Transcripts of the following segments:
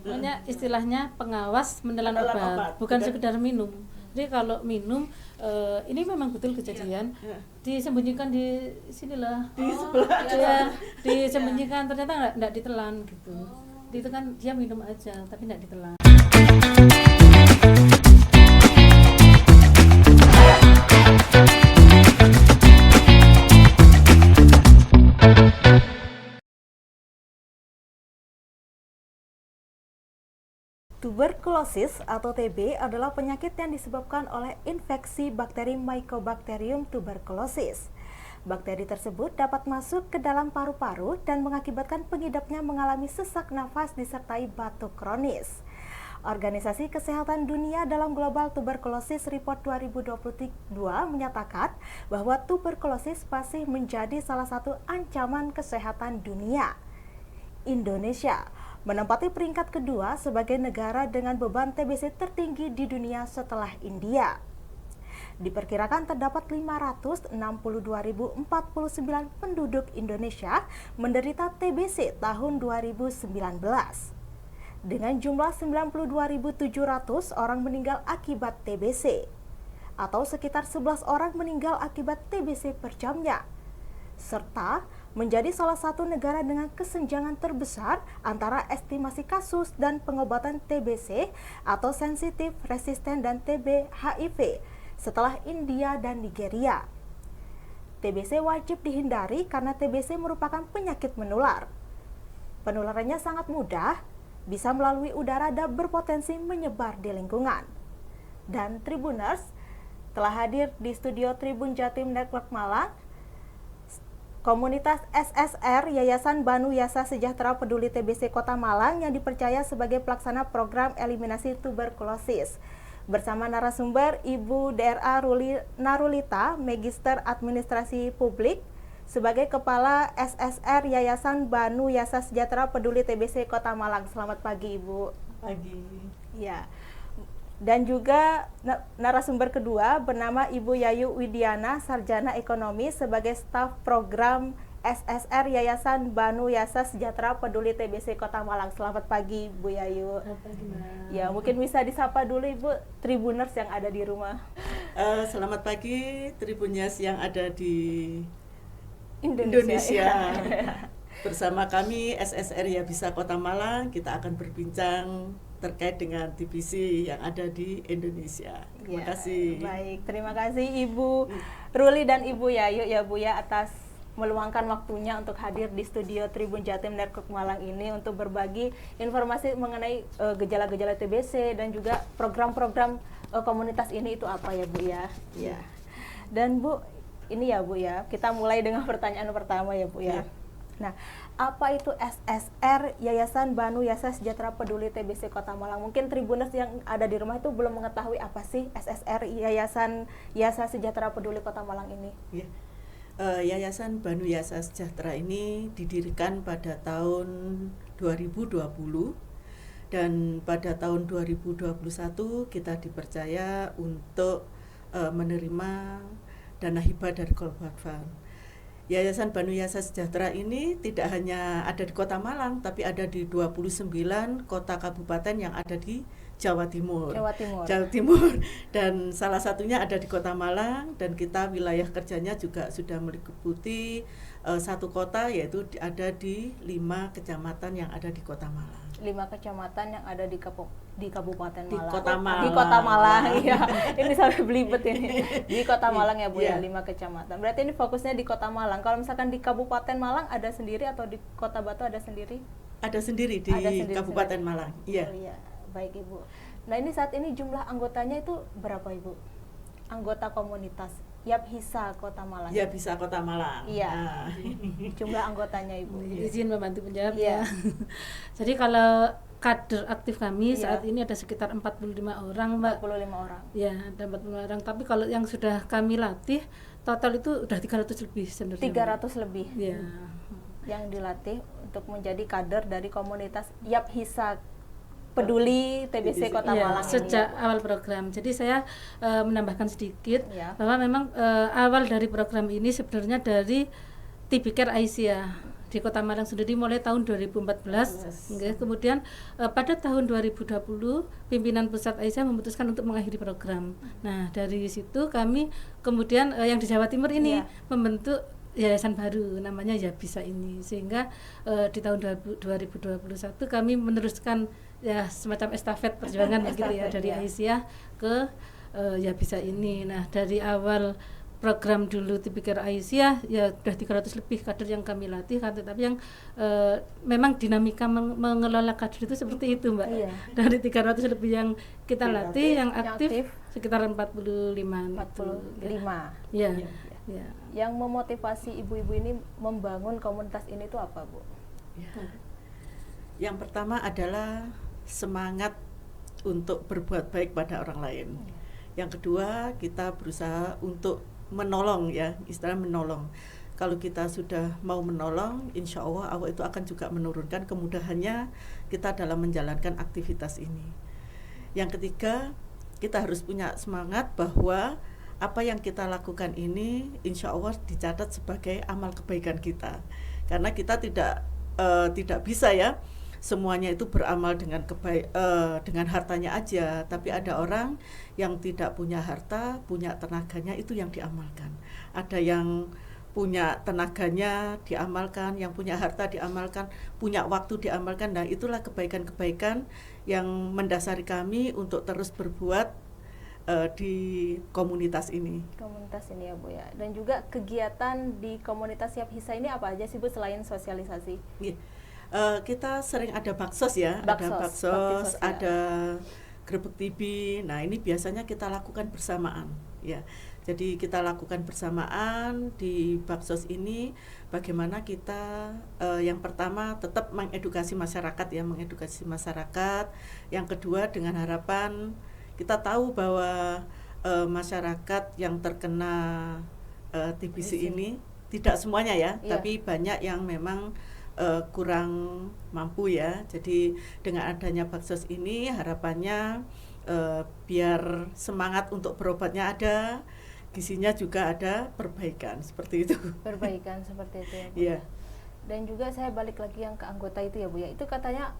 Makanya istilahnya pengawas menelan obat, bukan sekedar minum. Jadi kalau minum, ini memang betul kejadian, disembunyikan di sinilah, di sebelah ya, disembunyikan, ternyata nggak ditelan gitu. Itu kan dia minum aja, tapi nggak ditelan. Tuberkulosis atau TB adalah penyakit yang disebabkan oleh infeksi bakteri Mycobacterium tuberculosis. Bakteri tersebut dapat masuk ke dalam paru-paru dan mengakibatkan pengidapnya mengalami sesak nafas disertai batuk kronis. Organisasi Kesehatan Dunia dalam Global Tuberculosis Report 2022 menyatakan bahwa tuberkulosis masih menjadi salah satu ancaman kesehatan dunia. Indonesia menempati peringkat kedua sebagai negara dengan beban TBC tertinggi di dunia setelah India. Diperkirakan terdapat 562.049 penduduk Indonesia menderita TBC tahun 2019. Dengan jumlah 92.700 orang meninggal akibat TBC, atau sekitar 11 orang meninggal akibat TBC per jamnya, serta menjadi salah satu negara dengan kesenjangan terbesar antara estimasi kasus dan pengobatan TBC atau sensitif, resisten, dan TB HIV setelah India dan Nigeria. TBC wajib dihindari karena TBC merupakan penyakit menular. Penularannya sangat mudah, bisa melalui udara dan berpotensi menyebar di lingkungan. Dan Tribuners telah hadir di studio Tribun Jatim Network Malang. Komunitas SSR Yayasan Banu Yasa Sejahtera Peduli TBC Kota Malang yang dipercaya sebagai pelaksana program eliminasi tuberkulosis. Bersama narasumber Ibu DRA Ruli Narulita, Magister Administrasi Publik, sebagai Kepala SSR Yayasan Banu Yasa Sejahtera Peduli TBC Kota Malang. Selamat pagi, Ibu. Pagi. Ya. Dan juga narasumber kedua bernama Ibu Yayu Widiana, Sarjana Ekonomi sebagai staf program SSR Yayasan Banu Yasa Sejahtera Peduli TBC Kota Malang. Selamat pagi, Bu Yayu. Selamat pagi, Mbak. Ya, mungkin bisa disapa dulu Ibu Tribuners yang ada di rumah. Selamat pagi Tribuners yang ada di Indonesia. Bersama kami SSR Yabisa Kota Malang, kita akan berbincang terkait dengan TBC yang ada di Indonesia. Terima kasih. Baik, terima kasih Ibu Ruli dan Ibu Yayu ya Bu ya atas meluangkan waktunya untuk hadir di studio Tribun Jatim Network Malang ini untuk berbagi informasi mengenai gejala-gejala TBC dan juga program-program komunitas ini itu apa ya Bu ya. Ya. Dan Bu, ini ya Bu ya, kita mulai dengan pertanyaan pertama ya Bu ya. Nah, apa itu SSR Yayasan Banu Yasa Sejahtera Peduli TBC Kota Malang? Mungkin Tribuners yang ada di rumah itu belum mengetahui apa sih SSR Yayasan Yasa Sejahtera Peduli Kota Malang ini. Ya. Yayasan Banu Yasa Sejahtera ini didirikan pada tahun 2020 dan pada tahun 2021 kita dipercaya untuk menerima dana hibah dari Global Fund. Yayasan Banu Yasa Sejahtera ini tidak hanya ada di Kota Malang, tapi ada di 29 kota kabupaten yang ada di Jawa Timur. Dan salah satunya ada di Kota Malang, dan kita wilayah kerjanya juga sudah meliputi satu kota, yaitu ada di 5 kecamatan yang ada di Kota Malang. 5 kecamatan yang ada di Kabupaten Malang. Di Kota Malang. Di Kota Malang, ya. Ini sampai belibet ini. Di Kota Malang ya Bu ya, 5 kecamatan. Berarti ini fokusnya di Kota Malang. Kalau misalkan di Kabupaten Malang ada sendiri atau di Kota Batu ada sendiri? Ada sendiri di Kabupaten Malang. Iya. Oh, iya. Baik Ibu. Nah, ini saat ini jumlah anggotanya itu berapa Ibu? Anggota komunitas Yabhisa Kota Malang. Yabhisa Kota Malang. Iya. Jumlah anggotanya Ibu. Izin membantu menjawab ya. Jadi kalau kader aktif kami saat ini ada sekitar 45 orang, Mbak. 45 orang. Ya, ada 45 orang. Tapi kalau yang sudah kami latih total itu udah 300 lebih sebenarnya. 300 lebih. Ya. Yang dilatih untuk menjadi kader dari komunitas Yabhisa Peduli TBC Kota Malang sejak ini. Awal program. Jadi saya menambahkan sedikit bahwa memang awal dari program ini sebenarnya dari TB Care Aisyah. di Kota Malang sendiri mulai tahun 2014. Nggih. Kemudian pada tahun 2020 pimpinan pusat Aisyah memutuskan untuk mengakhiri program. Nah, dari situ kami kemudian yang di Jawa Timur ini membentuk yayasan baru namanya Ya Bisa ini, sehingga di tahun 2021 kami meneruskan ya semacam estafet perjuangan gitu ya dari Aisyah ke Ya Bisa ini. Nah, dari awal program dulu Tipikor Aisyah ya sudah 300 lebih kader yang kami latih kan, tetapi yang memang dinamika mengelola kader itu seperti itu Mbak. Dari 300 lebih yang kita latih, yang aktif sekitar 45. Ya. Ya. Yang memotivasi ibu-ibu ini membangun komunitas ini itu apa, Bu? Ya. Yang pertama adalah semangat untuk berbuat baik pada orang lain. Yang kedua, kita berusaha untuk menolong ya, istilah menolong. Kalau kita sudah mau menolong, insya Allah itu akan juga menurunkan kemudahannya kita dalam menjalankan aktivitas ini. Yang ketiga, kita harus punya semangat bahwa apa yang kita lakukan ini insya Allah dicatat sebagai amal kebaikan kita, karena kita tidak bisa ya semuanya itu beramal dengan dengan hartanya aja, tapi ada orang yang tidak punya harta, punya tenaganya, itu yang diamalkan. Ada yang punya tenaganya diamalkan, yang punya harta diamalkan, punya waktu diamalkan. Nah, itulah kebaikan-kebaikan yang mendasari kami untuk terus berbuat di komunitas ini. Komunitas ini ya Bu ya. Dan juga kegiatan di komunitas Siap Hisa ini apa aja sih Bu selain sosialisasi? Kita sering ada baksos ya, ada baksos, ada grebek TV. Nah, ini biasanya kita lakukan bersamaan ya. Jadi kita lakukan bersamaan di baksos ini, bagaimana kita yang pertama tetap mengedukasi masyarakat ya, mengedukasi masyarakat. Yang kedua dengan harapan kita tahu bahwa masyarakat yang terkena TBC ini tidak semuanya ya, tapi banyak yang memang kurang mampu ya. Jadi dengan adanya baksos ini harapannya biar semangat untuk berobatnya ada, gizinya juga ada, perbaikan seperti itu. Perbaikan seperti itu ya Bu. Yeah. Dan juga saya balik lagi yang ke anggota itu ya Bu ya. Itu katanya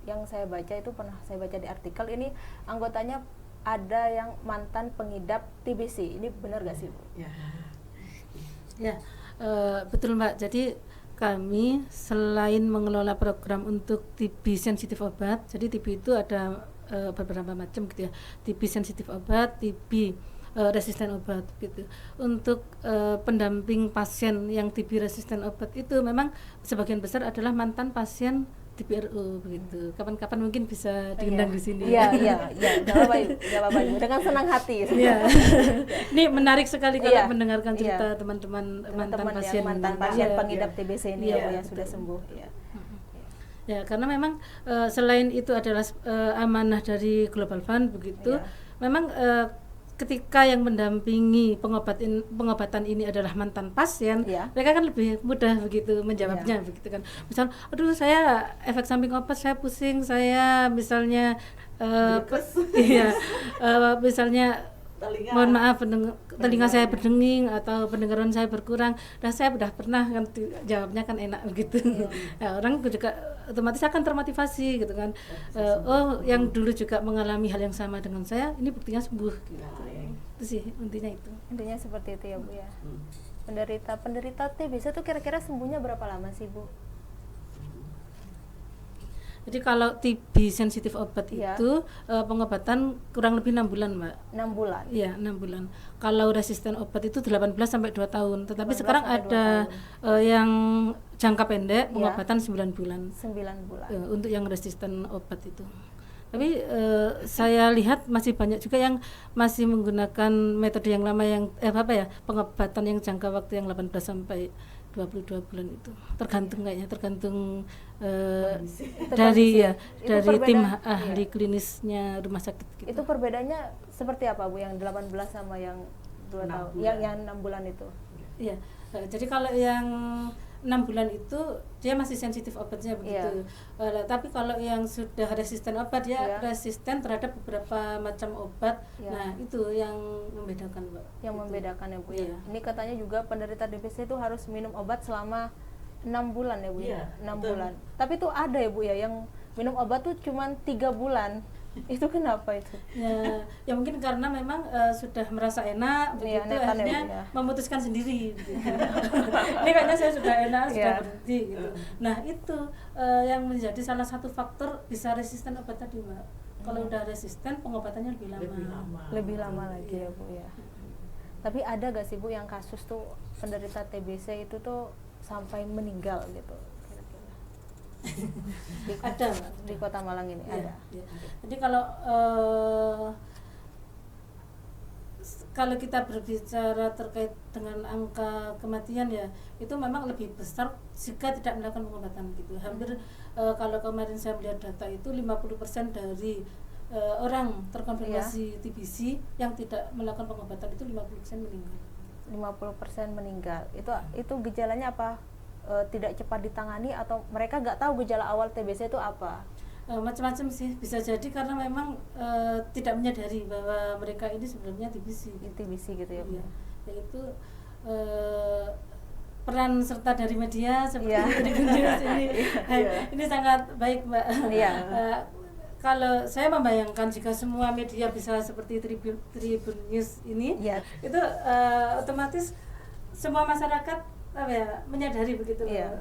yang saya baca itu pernah saya baca di artikel ini anggotanya ada yang mantan pengidap TBC. Ini benar gak sih Bu? Ya, betul Mbak. Jadi kami selain mengelola program untuk TB sensitif obat, jadi TB itu ada beberapa macam gitu ya. TB sensitif obat, TB resisten obat gitu. Untuk pendamping pasien yang TB resisten obat itu memang sebagian besar adalah mantan pasien TBRO begitu. Kapan-kapan mungkin bisa diundang di sini. Iya. Enggak apa-apa Ibu. Dengan senang hati. Iya. Ini menarik sekali kalau mendengarkan cerita teman-teman mantan pasien pengidap TBC ini yang sudah sembuh. Ya, karena memang selain itu adalah amanah dari Global Fund begitu. Memang ketika yang mendampingi pengobatan ini adalah mantan pasien, mereka kan lebih mudah begitu menjawabnya begitu kan. Misal, aduh saya efek samping obat, saya pusing, saya misalnya misalnya mohon maaf telinga saya berdenging atau pendengaran saya berkurang. Nah, saya sudah pernah kan jawabnya kan enak begitu. Nah, orang juga otomatis akan termotivasi gitu kan. Oh, yang dulu juga mengalami hal yang sama dengan saya, ini buktinya sembuh gitu. Itu sih intinya itu. Intinya seperti itu ya Bu ya. Penderita TBC itu kira-kira sembuhnya berapa lama sih Bu? Jadi kalau TB sensitif obat itu pengobatan kurang lebih 6 bulan, Mbak. 6 bulan? Iya, 6 bulan. Kalau resisten obat itu 18 sampai 2 tahun. Tetapi sekarang ada yang jangka pendek pengobatan 9 bulan. 9 bulan. Untuk yang resisten obat itu. Tapi saya lihat masih banyak juga yang masih menggunakan metode yang lama yang pengobatan yang jangka waktu yang 18 sampai 22 bulan itu. Tergantung dari tim ahli klinisnya rumah sakit gitu. Itu perbedaannya seperti apa Bu yang 18 sama yang 2 tahun? Yang 6 bulan itu? Iya. Jadi kalau yang 6 bulan itu dia masih sensitif obatnya begitu. Tapi kalau yang sudah resisten obat resisten terhadap beberapa macam obat. Nah, itu yang membedakan, Mbak. Yang membedakan ya Bu ya. Ini katanya juga penderita TBC itu harus minum obat selama 6 bulan ya Bu ya? Iya, 6 betul. bulan. Tapi tuh ada ya Bu ya yang minum obat tuh cuma 3 bulan. Itu kenapa itu? Ya mungkin karena memang sudah merasa enak Iya, begitu, nekan ya, akhirnya Bu, ya. memutuskan sendiri gitu. Ini kayaknya saya sudah enak, sudah Iya. berhenti gitu. Nah itu yang menjadi salah satu faktor bisa resisten obat tadi Mbak. Kalau udah resisten pengobatannya lebih lama. Lebih lama lagi ya Bu ya. Tapi ada gak sih Bu yang kasus tuh penderita TBC itu tuh sampai meninggal gitu? Ada Mbak. Di Kota Malang ini Iya, ada. iya. Jadi kalau kita berbicara terkait dengan angka kematian ya, itu memang lebih besar jika tidak melakukan pengobatan gitu. Hampir kalau kemarin saya melihat data itu 50% dari orang terkonfirmasi TBC yang tidak melakukan pengobatan itu 50% meninggal. 50% meninggal. Itu gejalanya apa? Tidak cepat ditangani atau mereka nggak tahu gejala awal TBC itu apa? Macam-macam sih, bisa jadi karena memang tidak menyadari bahwa mereka ini sebenarnya TBC. TBC gitu ya Bu. Iya, yaitu peran serta dari media seperti Iya. Tribun News ini. Iya. Ini sangat baik Mbak. Iya. Kalau saya membayangkan jika semua media bisa seperti Tribun News ini, Iya. itu otomatis semua masyarakat menyadari begitu, Iya.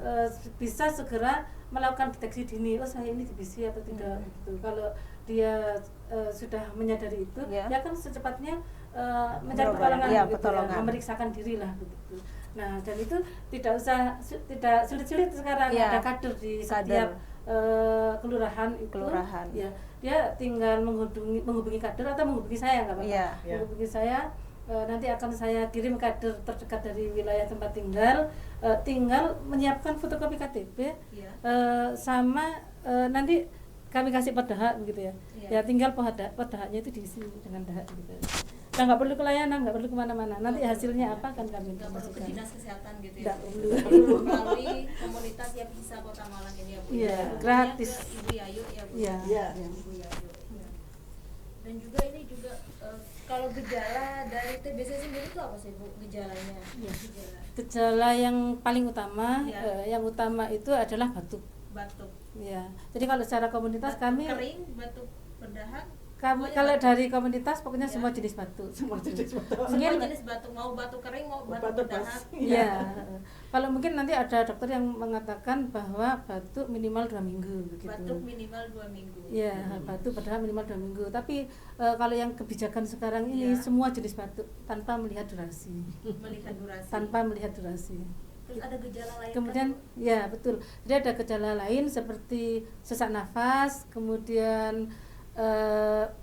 bisa segera melakukan deteksi dini, oh saya ini TBC atau tidak gitu. Kalau dia sudah menyadari itu, Iya. ya kan secepatnya mencari Berobat. pertolongan, Iya, gitu, pertolongan. ya, memeriksakan diri lah begitu. Nah dan itu tidak sulit-sulit sekarang, Iya. ada kader di Kader. setiap kelurahan itu. Kelurahan. Ya, dia tinggal menghubungi kader atau menghubungi saya nggak apa-apa. Iya. Iya. Menghubungi saya. Nanti akan saya kirim kader terdekat dari wilayah tempat tinggal, tinggal menyiapkan fotokopi KTP, Iya. sama nanti kami kasih pedahak begitu ya. Iya. Ya tinggal pedahaknya itu diisi dengan dahak gitu. Nah, nggak perlu ke layanan, nggak perlu kemana-mana. Nanti hasilnya apa kan kami Nggak perlu ke informasikan. dinas kesehatan gitu ya. Nggak perlu. Melalui komunitas Ya Bisa Kota Malang ini ya Bu. Iya, Hubungannya gratis. ke Ibu Yayu ya Bu. Iya. Iya. Ibu Yayu. Iya. Dan juga ini juga kalau gejala dari TBC sendiri itu apa sih Bu gejalanya? Iya. Gejala Gejala yang paling utama, Iya. yang utama itu adalah batuk. batuk, Ya, jadi kalau secara komunitas kami kering, batuk berdahak. Kami pokoknya kalau batuk. dari komunitas pokoknya Ya. semua jenis batuk. Semua jenis betul. Semua Mungkin- jenis batuk, mau batuk kering mau batuk Batuk berdahak. pas. Iya. Kalau mungkin nanti ada dokter yang mengatakan bahwa batuk minimal 2 minggu begitu. Batuk minimal 2 minggu. Iya, batuk padahal minimal 2 minggu. Tapi kalau yang kebijakan sekarang ini Iya. semua jenis batuk tanpa melihat durasi. Melihat durasi. Tanpa melihat durasi. Terus ada gejala lain Kemudian kan? ya betul. Jadi ada gejala lain seperti sesak nafas, kemudian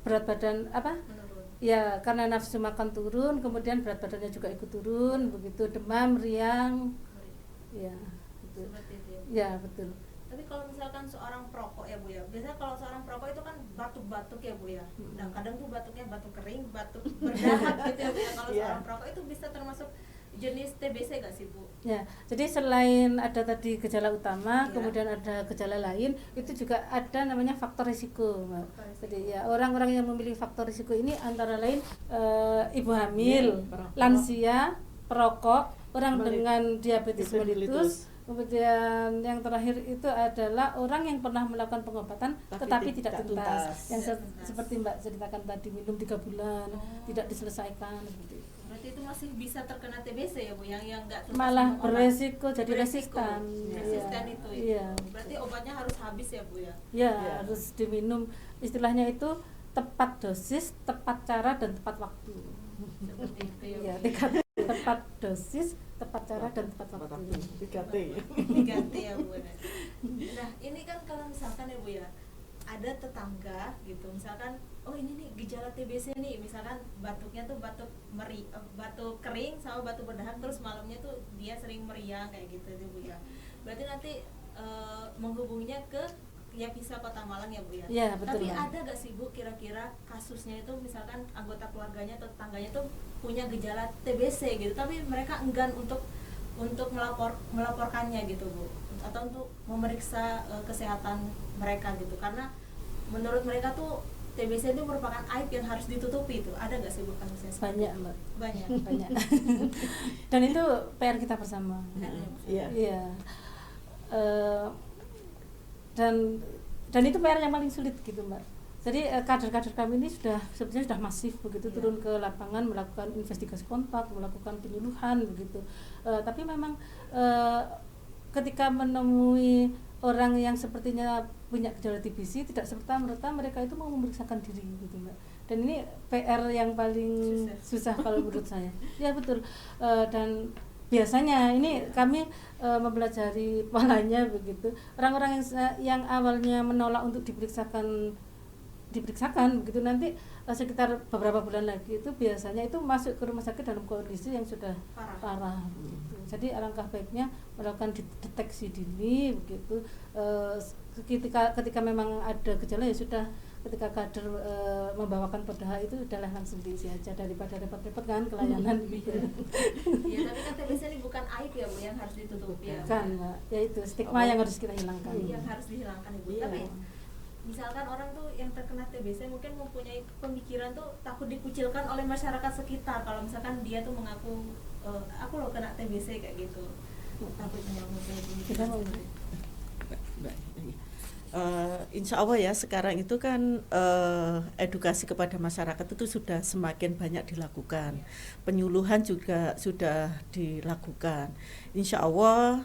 berat badan Menurun. ya karena nafsu makan turun, kemudian berat badannya juga ikut turun, begitu demam, riang, ya gitu. Seperti itu ya. Ya betul. Tapi kalau misalkan seorang perokok ya Bu ya, biasanya kalau seorang perokok itu kan batuk-batuk ya Bu ya. Nah kadang tuh batuknya batuk kering, batuk berdahak gitu ya Bu ya. Kalau Iya. seorang perokok itu bisa termasuk jenis TBC gak sih Bu? Ya, jadi selain ada tadi gejala utama, Ya. kemudian ada gejala lain, itu juga ada namanya faktor risiko, Mbak. Faktor risiko. Jadi ya orang-orang yang memiliki faktor risiko ini antara lain ibu hamil, perokok. lansia, perokok, orang Meli- dengan diabetes mellitus. mellitus, kemudian yang terakhir itu adalah orang yang pernah melakukan pengobatan tetapi tidak tuntas. Yang Tidak tuntas. seperti Mbak ceritakan tadi, minum 3 bulan, tidak diselesaikan seperti itu. Berarti itu masih bisa terkena TBC ya Bu, yang nggak tuntas Malah minum obat. beresiko jadi Beresiko. resistan. Resistan Iya. itu. Iya. Berarti obatnya harus habis ya Bu ya. Ya, Iya. harus diminum. Istilahnya itu tepat dosis, tepat cara dan tepat waktu. Seperti itu ya. Ya, tepat dosis, tepat cara dan tepat waktu. 3T. 3T ya Bu. Nah ini kan kalau misalkan ya Bu ya, ada tetangga gitu, misalkan oh ini nih gejala TBC nih, misalkan batuknya tuh batuk kering sama batuk berdahak, terus malamnya tuh dia sering meriang kayak gitu tuh Bu ya. Berarti nanti menghubunginya ke Ya Bisa Kota Malang ya Bu ya. Iya, betul, Tapi Mbak. ada gak sih Bu kira-kira kasusnya itu misalkan anggota keluarganya atau tetangganya tuh punya gejala TBC gitu, tapi mereka enggan untuk melaporkannya gitu Bu, atau untuk memeriksa kesehatan mereka gitu, karena menurut mereka tuh TBC itu merupakan aib yang harus ditutupi. Itu ada gak sih Bu kasusnya? Banyak, Mbak. Banyak. Banyak. Dan itu PR kita bersama. Iya. Iya. eh, dan itu PR yang paling sulit gitu Mbak. Jadi kader-kader kami ini sebenarnya sudah masif begitu, turun ke lapangan melakukan investigasi kontak, melakukan penyuluhan begitu. Tapi memang ketika menemui orang yang sepertinya punya gejala TBC, tidak serta-merta mereka itu mau memeriksakan diri gitu Mbak. Dan ini PR yang paling susah kalau menurut saya. Ya betul. Dan biasanya ini kami mempelajari polanya begitu. Orang-orang yang awalnya menolak untuk diperiksakan begitu, nanti sekitar beberapa bulan lagi itu biasanya itu masuk ke rumah sakit dalam kondisi yang sudah parah begitu. Jadi alangkah baiknya melakukan deteksi dini begitu. Ketika memang ada gejala ya sudah, ketika kader membawakan padahal itu adalah langsung diisi aja daripada repot-repot kan kelayanan gitu. Iya, tapi kan TBC ini bukan aib ya Bu yang harus ditutupi ya. Kan Mbak, ya itu stigma yang harus kita hilangkan. Yang harus dihilangkan Ibu. Iya. Tapi misalkan orang tuh yang terkena TBC mungkin mempunyai pemikiran tuh takut dikucilkan oleh masyarakat sekitar kalau misalkan dia tuh mengaku aku loh kena TBC kayak gitu. Takutnya mungkin Kita mau Insya Allah ya sekarang itu kan edukasi kepada masyarakat itu sudah semakin banyak dilakukan, penyuluhan juga sudah dilakukan. Insya Allah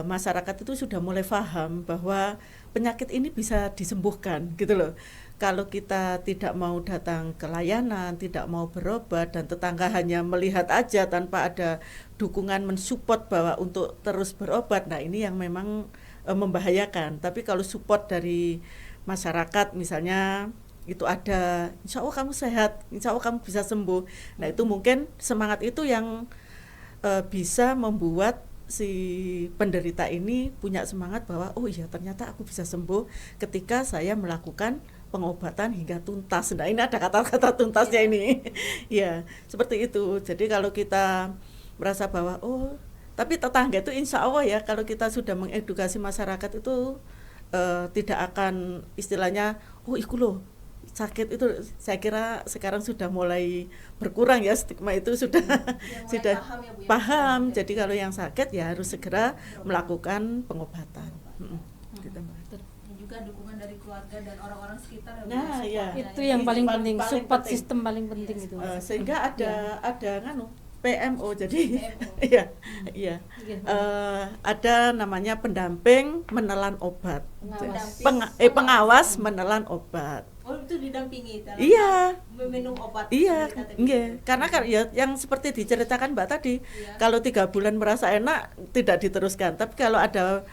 masyarakat itu sudah mulai paham bahwa penyakit ini bisa disembuhkan gitu loh. Kalau kita tidak mau datang ke layanan, tidak mau berobat, dan tetangga hanya melihat aja tanpa ada dukungan mensupport bahwa untuk terus berobat, nah ini yang memang membahayakan. Tapi kalau support dari masyarakat misalnya itu ada, insya Allah kamu sehat, insya Allah kamu bisa sembuh. Nah itu mungkin semangat itu yang bisa membuat si penderita ini punya semangat bahwa oh iya ternyata aku bisa sembuh ketika saya melakukan pengobatan hingga tuntas. Nah ini ada kata-kata tuntasnya ini. Ya seperti itu. Jadi kalau kita merasa bahwa oh tapi tetangga itu insya Allah ya kalau kita sudah mengedukasi masyarakat itu tidak akan istilahnya oh iku loh sakit itu, saya kira sekarang sudah mulai berkurang ya, stigma itu sudah sudah paham ya, Bu, ya? paham. Jadi kalau yang sakit ya harus segera melakukan pengobatan. Gitu, Mbak. Dan juga dukungan dari keluarga dan orang-orang sekitar ya, Bu, Nah, support ya. itu yang paling penting, support penting. sistem paling penting itu. Sehingga ada nganu PMO jadi PMO. iya iya ada namanya pendamping menelan obat, pengawas menelan obat. Oh itu didampingi dalam Iya. meminum obat. Iya, TBC. iya. Karena kan ya yang seperti diceritakan Mbak tadi, Iya. kalau 3 bulan merasa enak tidak diteruskan. Tapi kalau ada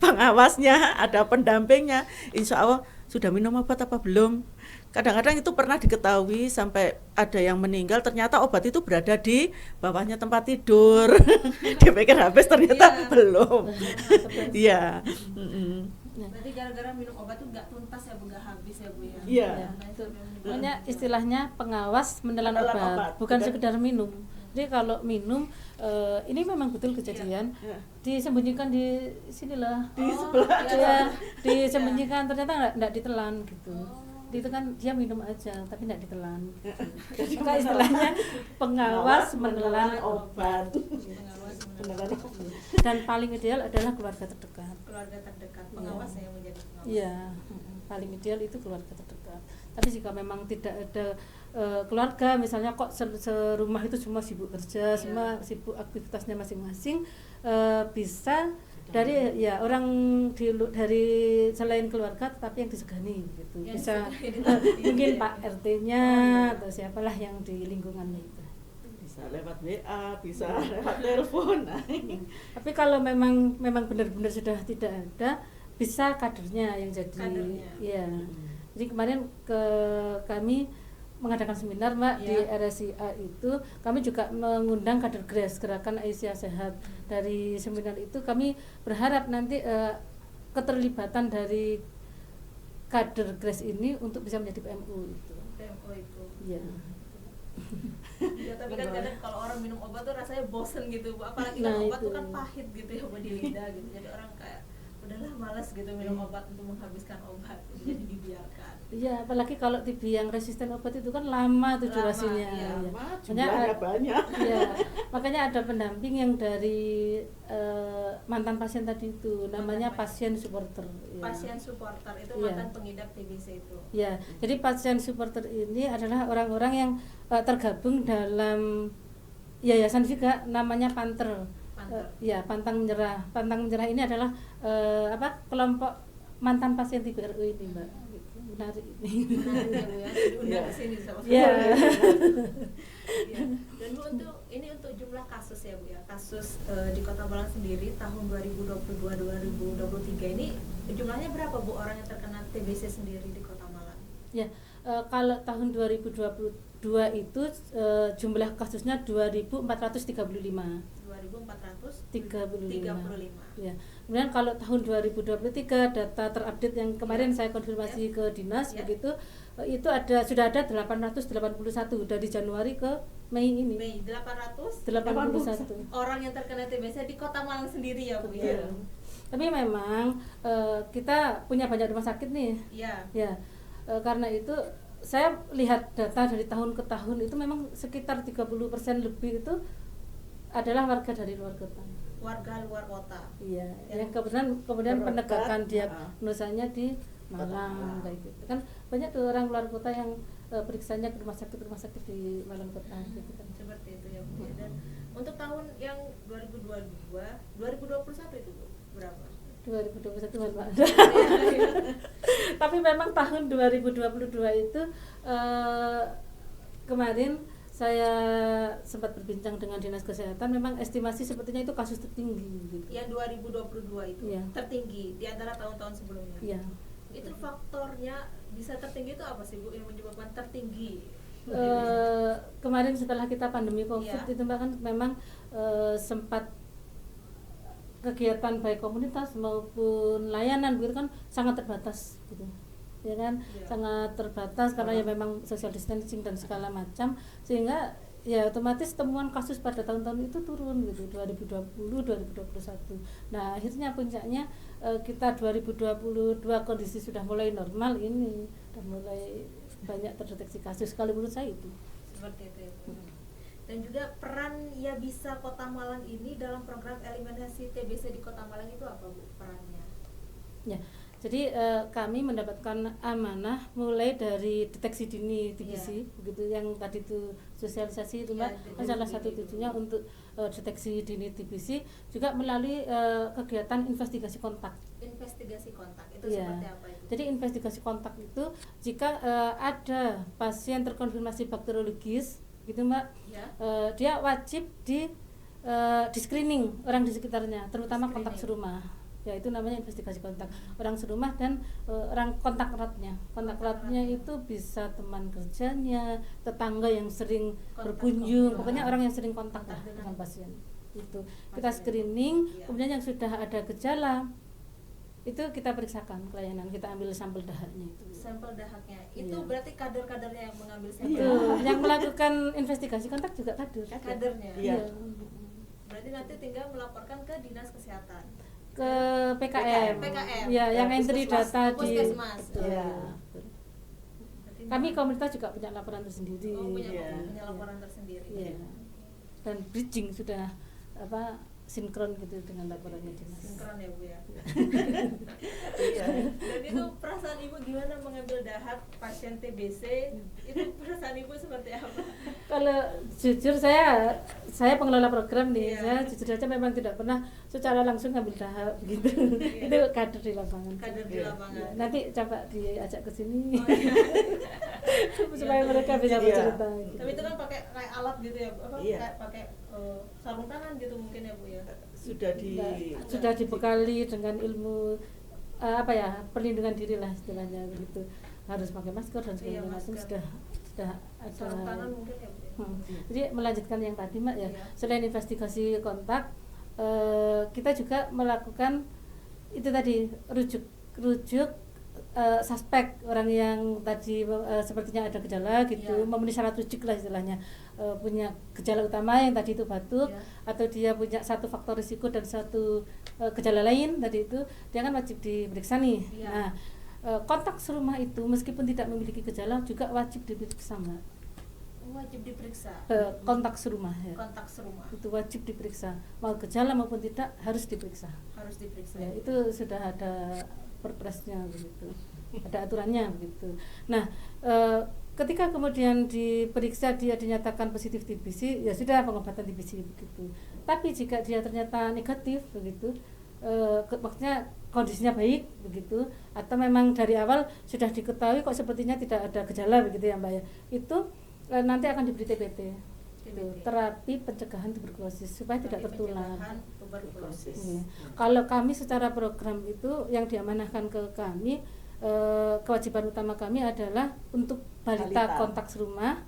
pengawasnya, ada pendampingnya, insya Allah sudah minum obat apa belum. Kadang-kadang itu pernah diketahui sampai ada yang meninggal, ternyata obat itu berada di bawahnya tempat tidur. Dipikir habis ternyata belum. Iya. Berarti gara-gara minum obat tuh nggak tuntas ya Bu, nggak habis ya Bu ya. Iya. Makanya istilahnya pengawas menelan obat, bukan sekedar minum. Jadi kalau minum ini memang betul kejadian, disembunyikan di sinilah, Di sebelah. ya, disembunyikan ternyata nggak ditelan gitu. Itu kan dia minum aja tapi nggak ditelan. Maka istilahnya pengawas menelan obat. Dan paling ideal adalah keluarga terdekat. Keluarga terdekat, pengawas yang menjadi pengawas. Iya, paling ideal itu keluarga terdekat. Tapi jika memang tidak ada keluarga, misalnya kok serumah itu semua sibuk kerja, semua sibuk aktivitasnya masing-masing, bisa dari ya orang dari selain keluarga tetapi yang disegani gitu. Yang Bisa disegani. mungkin Pak RT-nya atau siapalah yang di lingkungannya itu. Bisa lewat WA, bisa lewat telepon. Tapi kalau memang benar-benar sudah tidak ada, bisa kadernya yang jadi. Kadernya. Iya. Jadi kemarin kami mengadakan seminar Mbak di RSIA itu, kami juga mengundang kader GRAS, Gerakan Aisyah Sehat. Dari seminar itu kami berharap nanti keterlibatan dari kader GRAS ini untuk bisa menjadi PMU itu. PMO itu. Iya. Ya tapi kan kadang kalau orang minum obat tuh rasanya bosen gitu Bu, apalagi Nah, kan obat itu. tuh kan pahit gitu ya Bu di lidah gitu. Jadi orang kayak udahlah malas gitu minum obat untuk menghabiskan obat, jadi dibiarkan. Iya, apalagi kalau TB yang resisten obat itu kan lama tuh Lama, durasinya. iya. Iya. Lama, Makanya jumlahnya banyak. Iya, makanya ada pendamping yang dari mantan pasien tadi itu, namanya pasien supporter. Iya. Pasien supporter itu Iya. mantan pengidap TBC itu. Ya, jadi pasien supporter ini adalah orang-orang yang tergabung dalam yayasan juga namanya Panther. Panther. Ya, Pantang Menyerah. Pantang Menyerah ini adalah kelompok mantan pasien TB-RU ini, Mbak. Gitu. Menarik ini. Menarik ya Bu ya, diundang Iya. ke sini sama Iya. Iya. Dan Bu untuk jumlah kasus ya Bu ya, kasus di Kota Malang sendiri tahun 2022-2023 ini jumlahnya berapa Bu orang yang terkena TBC sendiri di Kota Malang? Ya, kalau tahun 2022 itu jumlah kasusnya 2.435. 2.435. Ya. Kemudian kalau tahun 2023 data terupdate yang kemarin saya konfirmasi ke dinas begitu, itu sudah ada 881 dari Januari ke Mei ini. Mei 881 81. orang yang terkena TBC di Kota Malang sendiri ya Bu ya. Iya. Tapi memang kita punya banyak rumah sakit nih. Iya. Ya, karena itu saya lihat data dari tahun ke tahun itu memang sekitar 30% lebih itu adalah warga dari luar kota. Warga luar kota. Iya, Ya. yang kemudian Berobat, penegakan diagnosanya di Malang kayak gitu. Kan banyak tuh orang luar kota yang periksanya ke rumah sakit di Malang kota gitu kan. Seperti itu ya Bu. Dan untuk tahun yang 2022, 2021 itu Bu, berapa? 2021 Pak. Tapi memang tahun 2022 itu kemarin saya sempat berbincang dengan Dinas Kesehatan, memang estimasi sepertinya itu kasus tertinggi gitu. Yang 2022 itu Iya. tertinggi di antara tahun-tahun sebelumnya. Iya. Itu faktornya bisa tertinggi itu apa sih Bu yang menyebabkan tertinggi? Kemarin setelah kita pandemi COVID Iya. itu Mbak, kan memang sempat kegiatan baik komunitas maupun layanan begitu kan sangat terbatas gitu. Ya kan, Iya. sangat terbatas karena ya memang social distancing dan segala macam, sehingga ya otomatis temuan kasus pada tahun-tahun itu turun gitu, 2020 2021. Nah akhirnya puncaknya kita 2022 kondisi sudah mulai normal ini, sudah mulai banyak terdeteksi kasus. Kalau menurut saya itu Seperti itu ya Bu. Dan juga peran Ya Bisa Kota Malang ini dalam program eliminasi TBC di Kota Malang itu apa Bu perannya? ya. Jadi kami mendapatkan amanah mulai dari deteksi dini TBC, begitu yang tadi itu sosialisasi itu Mbak, kan salah satu tujuannya untuk deteksi dini TBC, juga melalui kegiatan investigasi kontak. Investigasi kontak itu Iya. seperti apa itu? Jadi investigasi kontak itu jika ada pasien terkonfirmasi bakteriologis, gitu Mbak, Ya. dia wajib di screening orang di sekitarnya, terutama kontak serumah. Ya itu namanya investigasi kontak orang serumah dan orang kontak eratnya. Kontak eratnya itu bisa teman kerjanya, tetangga yang sering berkunjung, pokoknya orang yang sering kontak lah dengan pasien. Itu kita screening, kemudian yang sudah ada gejala itu kita periksakan pelayanan, kita ambil sampel dahaknya itu. Sampel dahaknya itu Iya. berarti kader-kadernya yang mengambil sampel. Itu yang melakukan investigasi kontak juga Kadernya. Iya. Berarti nanti tinggal melaporkan ke Dinas Kesehatan. Ke PKM. PKM. Ya, yang entry Puskesmas. data di Puskesmas. betul. Iya. Berarti Kami komunitas juga punya laporan tersendiri. punya Iya. laporan tersendiri. Iya. Dan bridging sudah sinkron gitu dengan laporannya dinas. Sinkron ya Bu ya. Iya. Dan itu perasaan Ibu gimana mengambil dahak pasien TBC? Itu perasaan Ibu seperti apa? Kalau jujur saya pengelola program nih, Iya. saya jujur saja memang tidak pernah secara langsung ngambil dahak begitu. Iya. Itu kader di lapangan. Kader di Iya. lapangan. Nanti coba diajak ke sini Oh, iya. supaya Iya. mereka bisa Iya. bercerita. Gitu. Tapi itu kan pakai kayak alat gitu ya, apa? Iya. Kayak pakai sarung tangan gitu mungkin ya Bu ya. Sudah Sudah dibekali dengan ilmu perlindungan diri lah istilahnya begitu, harus pakai masker dan Iya, segala macam masker. sudah ada. Sarung tangan mungkin ya Bu ya. Jadi melanjutkan yang tadi Mbak ya, Iya. selain investigasi kontak, kita juga melakukan itu tadi rujuk suspek, orang yang tadi sepertinya ada gejala gitu, Iya. memenuhi syarat rujuk lah istilahnya, punya gejala utama yang tadi itu batuk, Iya. atau dia punya satu faktor risiko dan satu gejala lain tadi itu, dia kan wajib diperiksa nih. Iya. Nah kontak serumah itu meskipun tidak memiliki gejala juga wajib diperiksa, Mbak. Wajib diperiksa. Kontak serumah ya. Kontak serumah. Itu wajib diperiksa. Mau gejala maupun tidak harus diperiksa. Harus diperiksa. Ya, itu sudah ada perpresnya begitu. Ada aturannya begitu. Nah, ketika kemudian diperiksa dia dinyatakan positif TBC, ya sudah pengobatan TBC begitu. Tapi jika dia ternyata negatif begitu, maksudnya kondisinya baik begitu, atau memang dari awal sudah diketahui kok sepertinya tidak ada gejala begitu ya Mbak ya, itu nanti akan diberi TPT. Terapi pencegahan tuberkulosis supaya tidak tertular. Ya. Kalau kami secara program itu yang diamanahkan ke kami, kewajiban utama kami adalah untuk balita kontak serumah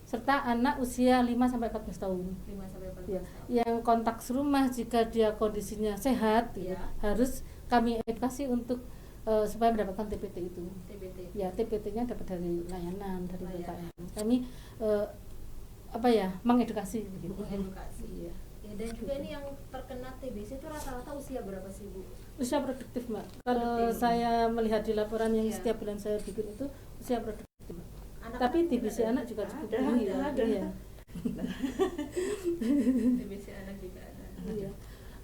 serta anak usia 5-14 tahun. 5-14 Ya. tahun. Yang kontak serumah jika dia kondisinya sehat, ya, harus kami edukasi untuk supaya mendapatkan TPT itu. TPT. Ya, TPT-nya dapat dari layanan dari BKM. Kami mengedukasi begitu. Mengedukasi. Iya. Ya, dan juga ini yang terkena TBC itu rata-rata usia berapa sih Bu? Usia produktif, Mbak. Kalau saya melihat di laporan yang setiap bulan saya bikin itu usia produktif. Tapi TBC anak juga cukup tinggi ya. Iya. TBC anak juga ada. Iya.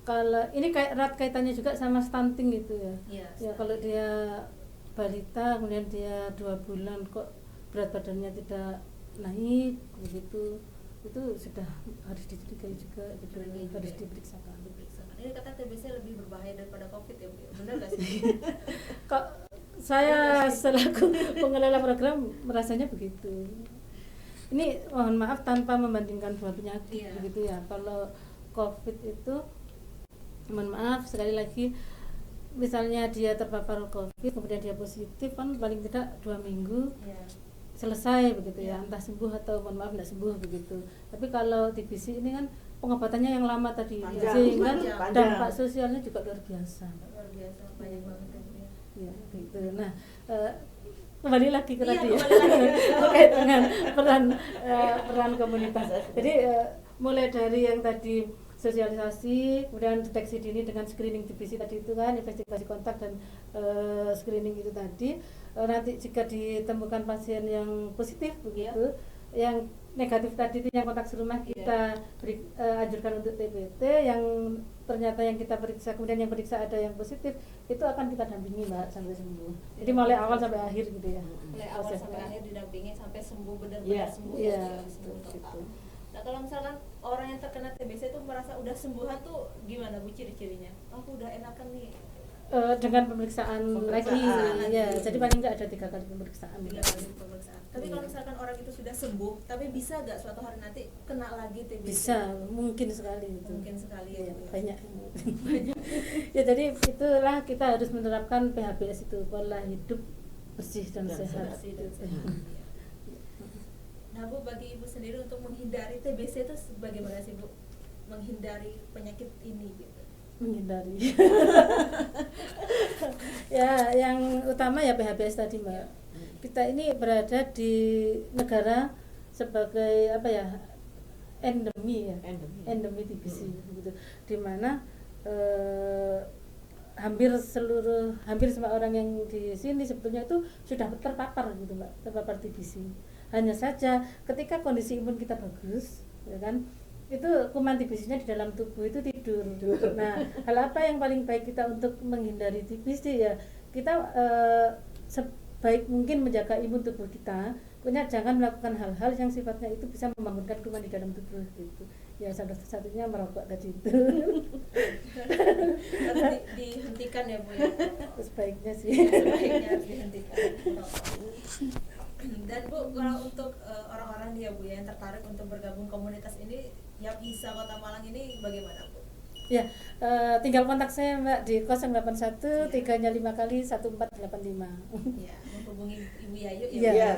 Kalau ini kayak erat kaitannya juga sama stunting itu ya. Iya. Ya kalau dia balita kemudian dia 2 bulan kok berat badannya tidak naik begitu, itu sudah harus dicurigai juga gitu, harus diperiksakan. Ini kata TBC lebih berbahaya daripada COVID ya Bu, benar nggak sih? Kok saya selaku pengelola program merasanya begitu. Ini mohon maaf tanpa membandingkan dua penyakit begitu ya. Kalau COVID itu mohon maaf sekali lagi, misalnya dia terpapar COVID kemudian dia positif kan paling tidak 2 minggu selesai begitu ya, entah sembuh atau mohon maaf tidak sembuh begitu. Tapi kalau TBC ini kan pengobatannya yang lama tadi, sehingga dampak sosialnya juga luar biasa. Luar biasa, banyak banget ya. Ya, gitu. Nah, kembali lagi ke tadi ya, kembali lagi. terkait dengan peran komunitas. Jadi mulai dari yang tadi sosialisasi, kemudian deteksi dini dengan screening TBC tadi itu kan, investigasi kontak dan screening itu tadi. Nanti jika ditemukan pasien yang positif begitu, yang negatif tadi itu yang kontak serumah kita anjurkan untuk TPT, yang ternyata yang kita periksa kemudian yang periksa ada yang positif, itu akan kita dampingi Mbak sampai sembuh. Jadi mulai awal sampai akhir gitu ya. Mulai awal sampai akhir didampingi sampai sembuh benar-benar sembuh. Sembuh total. Nah kalau misalkan orang yang terkena TBC itu merasa udah sembuhan tuh gimana Bu ciri-cirinya? Aku udah enakan nih. Dengan pemeriksaan lagi ya, jadi paling nggak ada 3 kali pemeriksaan. 3 kali pemeriksaan. Tapi kalau misalkan orang itu sudah sembuh, tapi bisa nggak suatu hari nanti kena lagi TBC? Bisa, mungkin sekali itu. Mungkin sekali ya. Banyak. Ya jadi itulah kita harus menerapkan PHBS itu, pola hidup bersih dan sehat. Nah Bu, bagi Ibu sendiri untuk menghindari TBC itu bagaimana sih Bu? Menghindari penyakit ini gitu. Menghindari. Ya, yang utama ya PHBS tadi Mbak. Kita ini berada di negara sebagai endemi ya, endemi TBC gitu, di mana hampir semua orang yang di sini sebetulnya itu sudah terpapar gitu Mbak, terpapar TBC. Hanya saja ketika kondisi imun kita bagus, ya kan, itu kuman TBC-nya di dalam tubuh itu tidur. Nah, hal apa yang paling baik kita untuk menghindari TBC ya, kita sebaik mungkin menjaga imun tubuh kita, punya jangan melakukan hal-hal yang sifatnya itu bisa membangunkan kuman di dalam tubuh gitu. Ya salah satunya merokok tadi itu. Harus dihentikan ya Bu ya. Sebaiknya sih. Sebaiknya harus dihentikan. Dan Bu, kalau untuk orang-orang ya Bu yang tertarik untuk bergabung komunitas ini, yang bisa Kota Malang ini bagaimana Bu? Ya, tinggal kontak saya Mbak di 081 3-nya 5 kali 1485. Ya, menghubungi Ibu Yayu ya. Ya.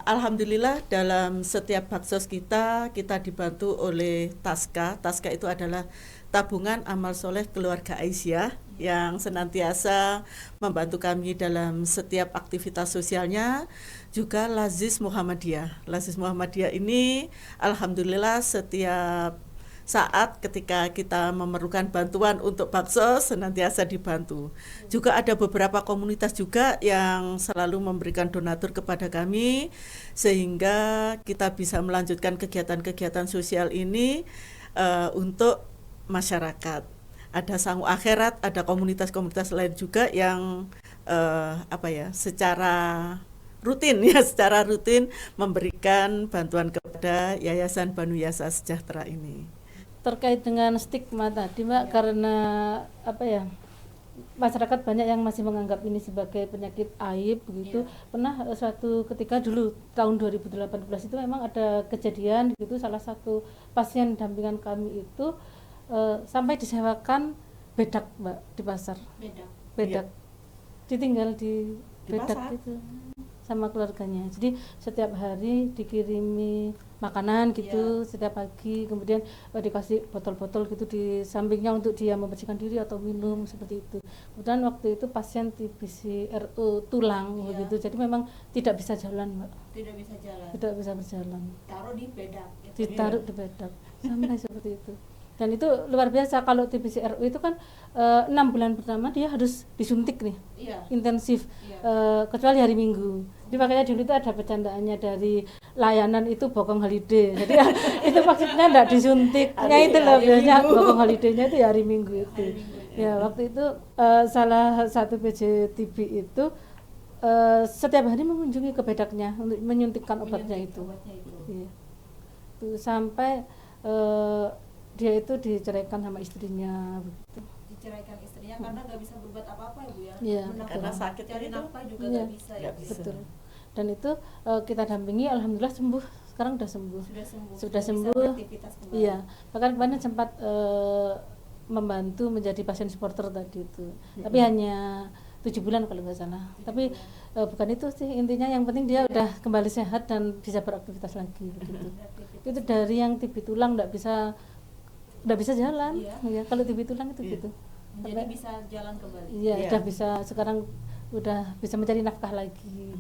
Alhamdulillah dalam setiap baksos kita dibantu oleh Taska. Taska itu adalah Tabungan Amal Soleh Keluarga Aisyah yang senantiasa membantu kami dalam setiap aktivitas sosialnya. Juga Lazis Muhammadiyah. Lazis Muhammadiyah ini alhamdulillah setiap saat ketika kita memerlukan bantuan untuk bakso senantiasa dibantu. Juga ada beberapa komunitas juga yang selalu memberikan donatur kepada kami sehingga kita bisa melanjutkan kegiatan-kegiatan sosial ini untuk masyarakat. Ada Sangu Akhirat, ada komunitas-komunitas lain juga yang secara rutin memberikan bantuan kepada Yayasan Banu Yasa Sejahtera ini. Terkait dengan stigma tadi Mbak, karena masyarakat banyak yang masih menganggap ini sebagai penyakit aib begitu. Pernah suatu ketika dulu tahun 2018 itu memang ada kejadian gitu, salah satu pasien dampingan kami itu sampai disewakan bedak Mbak di pasar. Bedak. Ditinggal di bedak pasar. itu sama keluarganya. Jadi setiap hari dikirimi makanan gitu setiap pagi, kemudian dikasih botol-botol gitu di sampingnya untuk dia membersihkan diri atau minum seperti itu. Kemudian waktu itu pasien TBC RU tulang begitu, jadi memang tidak bisa jalan Mbak. Tidak bisa berjalan. Taruh di bedak. Gitu. Ditaruh di bedak sampai seperti itu. Dan itu luar biasa, kalau TBC RU itu kan 6 bulan pertama dia harus disuntik nih, intensif, kecuali hari Minggu. Jadi makanya dulu itu ada bercandaannya dari layanan itu bokong holiday. Jadi itu maksudnya enggak disuntiknya itu loh, biasanya bokong holiday-nya itu hari Minggu itu. Ya waktu itu salah satu PJ TB itu setiap hari mengunjungi ke bedaknya untuk menyuntikkan obatnya itu. Iya. Tuh sampai dia itu diceraikan sama istrinya begitu. Diceraikan istrinya karena nggak bisa berbuat apa-apa ya Bu ya. Iya, karena sakit cari itu. nafkah juga nggak bisa ya. Betul. Dan itu kita dampingi, alhamdulillah sembuh. Sekarang sudah sembuh. Sudah sembuh. Beraktivitas kembali. Iya. Bahkan kemarin sempat membantu menjadi pasien supporter tadi itu. Tapi hanya 7 bulan kalau nggak salah. Tapi bukan itu sih intinya, yang penting dia udah kembali sehat dan bisa beraktivitas lagi begitu. Itu dari yang TB tulang nggak bisa jalan. Ya, kalau TB tulang itu gitu. Jadi bisa jalan kembali. Iya, udah bisa, sekarang udah bisa mencari nafkah lagi.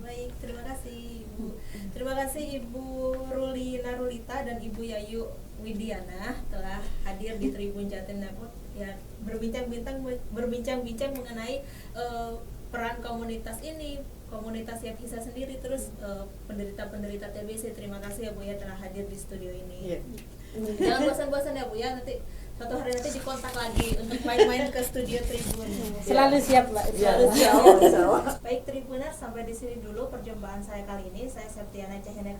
Baik, terima kasih Ibu. Terima kasih Ibu Ruli Narulita dan Ibu Yayu Widiana telah hadir di Tribun Jatim Network ya, berbincang-bincang mengenai peran komunitas ini, komunitas yang bisa sendiri, terus penderita-penderita TBC. Terima kasih ya Bu ya telah hadir di studio ini. Jangan bosan-bosan ya Bu ya, nanti suatu hari nanti dikontak lagi untuk main-main ke studio Tribun. Selalu siap Mbak. Selalu siap. Baik Tribuners, sampai di sini dulu perjumpaan saya kali ini. Saya Septiana Cahyana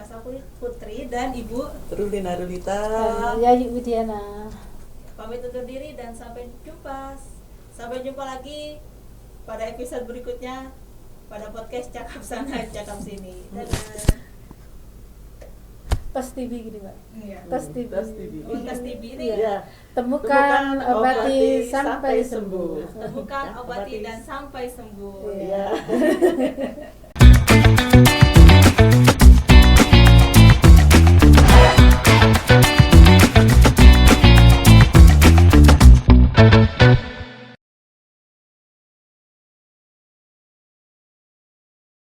Putri dan Ibu Ruli Narulita. Yayu Widiana. Pamit undur diri dan sampai jumpa. Sampai jumpa lagi pada episode berikutnya pada podcast Cakap Sana Cakap Sini. Dadah. Tos TV gini Mbak. Iya. Tos TV. Tos TV ini Iya. Temukan, obati, sampai sembuh. Temukan, obati dan sampai sembuh. Iya.